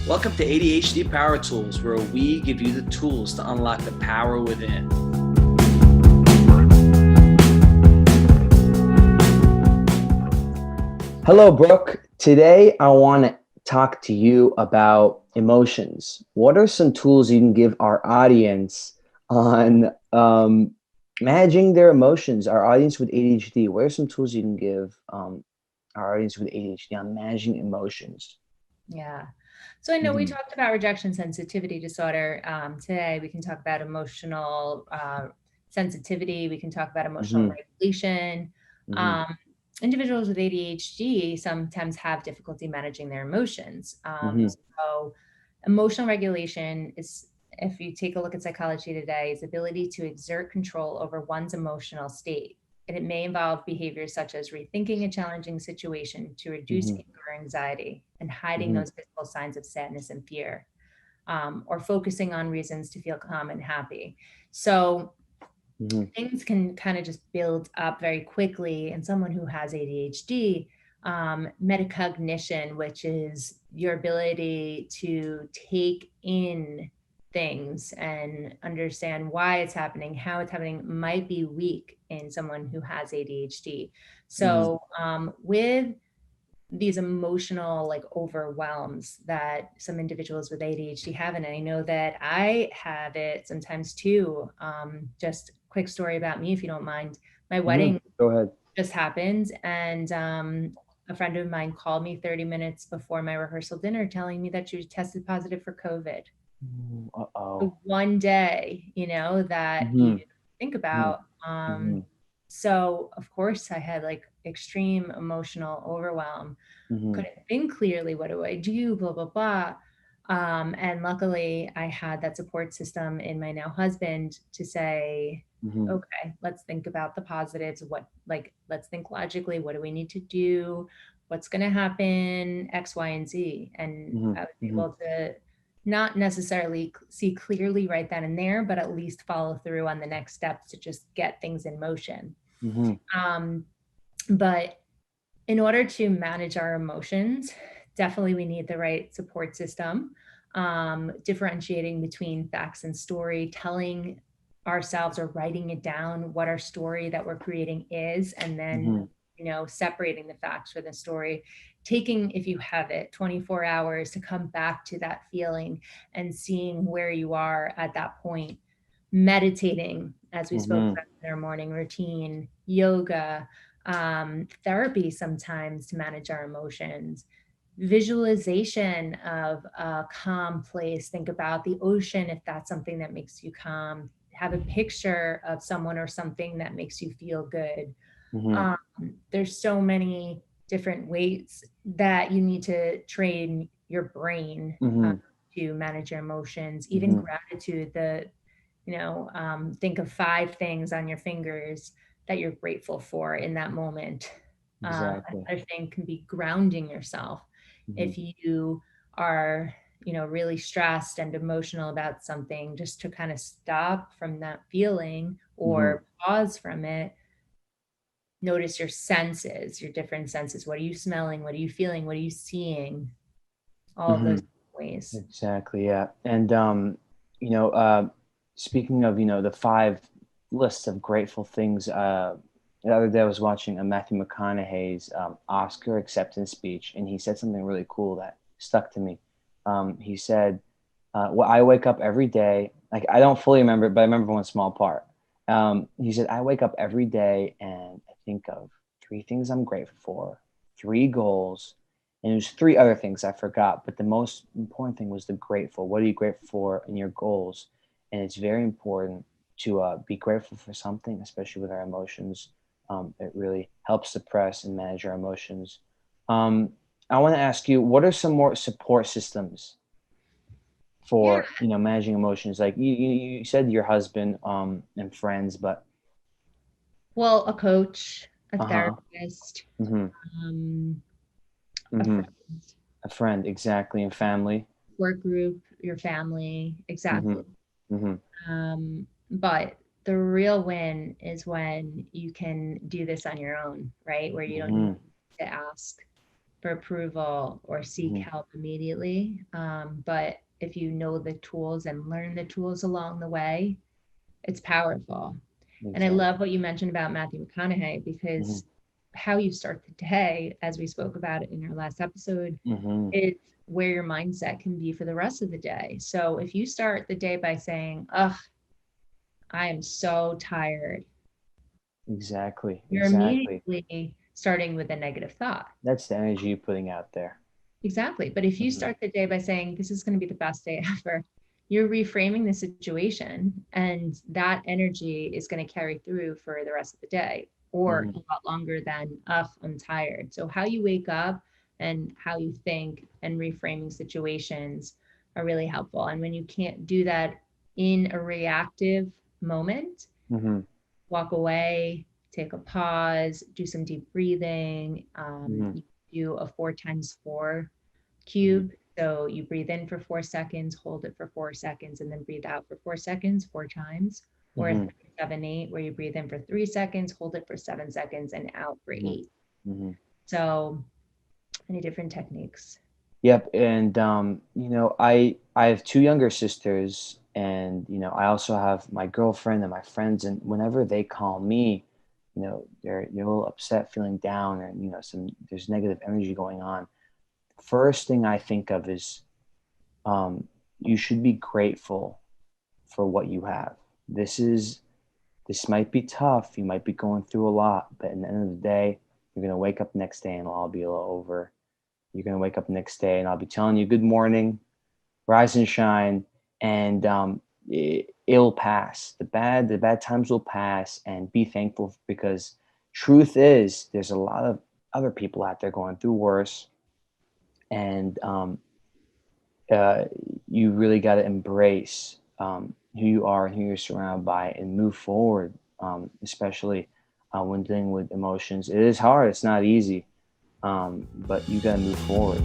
Welcome to ADHD Power Tools, where we give you the tools to unlock the power within. Hello, Brooke. Today, I want to talk to you about emotions. What are some tools you can give our audience on managing their emotions? Our audience with ADHD, what are some tools you can give our audience with ADHD on managing emotions? Yeah. So I know we talked about rejection sensitivity disorder. Today, we can talk about emotional sensitivity. We can talk about emotional regulation. Individuals with ADHD sometimes have difficulty managing their emotions. So emotional regulation is, if you take a look at psychology today, is ability to exert control over one's emotional state. And it may involve behaviors such as rethinking a challenging situation to reduce anger or anxiety and hiding those visible signs of sadness and fear, or focusing on reasons to feel calm and happy. So things can kind of just build up very quickly. And someone who has ADHD, metacognition, which is your ability to take in things and understand why it's happening, how it's happening, might be weak in someone who has ADHD. So with these emotional like overwhelms that some individuals with ADHD have, and I know that I have it sometimes too. Just quick story about me, if you don't mind. My wedding Go ahead. just happened, and a friend of mine called me 30 minutes before my rehearsal dinner telling me that she was tested positive for COVID. Uh-oh. One day, that you think about. So of course I had like extreme emotional overwhelm, couldn't think clearly. What do I do? Blah, blah, blah. And luckily I had that support system in my now husband to say, okay, let's think about the positives. Let's think logically. What do we need to do? What's going to happen? X, Y, and Z. And I was able to not necessarily see clearly right then and there, but at least follow through on the next steps to just get things in motion. But in order to manage our emotions, definitely we need the right support system, differentiating between facts and story, telling ourselves or writing it down what our story that we're creating is, and then separating the facts from the story, taking, if you have it, 24 hours to come back to that feeling and seeing where you are at that point, meditating, as we spoke about in our morning routine, yoga, therapy sometimes to manage our emotions, visualization of a calm place. Think about the ocean if that's something that makes you calm. Have a picture of someone or something that makes you feel good. There's so many different ways that you need to train your brain to manage your emotions. Even gratitude, think of 5 things on your fingers that you're grateful for in that moment. Another thing can be grounding yourself. If you are, really stressed and emotional about something, just to kind of stop from that feeling or pause from it, notice your senses, your different senses. What are you smelling? What are you feeling? What are you seeing? All of those ways. Exactly, yeah. And speaking of, the 5 lists of grateful things, the other day I was watching a Matthew McConaughey's Oscar acceptance speech, and he said something really cool that stuck to me. He said, well, I wake up every day, like I don't fully remember it, but I remember one small part. He said, I wake up every day and I think of 3 things I'm grateful for, 3 goals, and there's 3 other things I forgot. But the most important thing was the grateful. What are you grateful for in your goals? And it's very important to be grateful for something, especially with our emotions. It really helps suppress and manage our emotions. I want to ask you, what are some more support systems Yeah. for managing emotions? Like you said, your husband and friends, but Well, a coach, a uh-huh. therapist, hmm um, a hmm friend, a friend, exactly, and family. work group, your family, hmm exactly. hmm But the real win is when you can do this on your own, right? Where you don't need hmm to ask. for approval or seek Mhm. help immediately. But if you know the tools and learn the tools along the way, it's powerful. And I Exactly. love what you mentioned about Matthew McConaughey, Hmm. because how you start the day, as we spoke about it in our last episode, Hmm. is where your mindset can be for the rest of the day. So if you start the day by saying, "Ugh, I am so tired," Exactly. you're Exactly. immediately starting with a negative thought. That's the energy you're putting out there. Exactly. But if you Hmm. start the day by saying, "This is going to be the best day ever," you're reframing the situation, and that energy is going to carry through for the rest of the day or Hmm. a lot longer than, "Ugh, I'm tired." So, how you wake up and how you think and reframing situations are really helpful. And when you can't do that in a reactive moment, Hmm. walk away, take a pause, do some deep breathing. Hmm. You do a 4 times 4 Hmm. cube. So you breathe in for 4 seconds, hold it for 4 seconds, and then breathe out for 4 seconds, 4 times. Or a Hmm. 3-7-8, where you breathe in for 3 seconds, hold it for 7 seconds, and out for Hmm. 8. Hmm. So many different techniques. Yep, and I have two younger sisters, and I also have my girlfriend and my friends, and whenever they call me, they're a little upset, feeling down, and there's negative energy going on. First thing I think of is um, you should be grateful for what you have. This might be tough. You might be going through a lot, but at the end of the day, you're gonna wake up next day and it'll all be over. You're gonna wake up next day and I'll be telling you good morning, rise and shine, and it'll pass. The bad times will pass, and be thankful because truth is there's a lot of other people out there going through worse, and uh, you really got to embrace who you are and who you're surrounded by and move forward, especially when dealing with emotions. It is hard, it's not easy, but you got to move forward.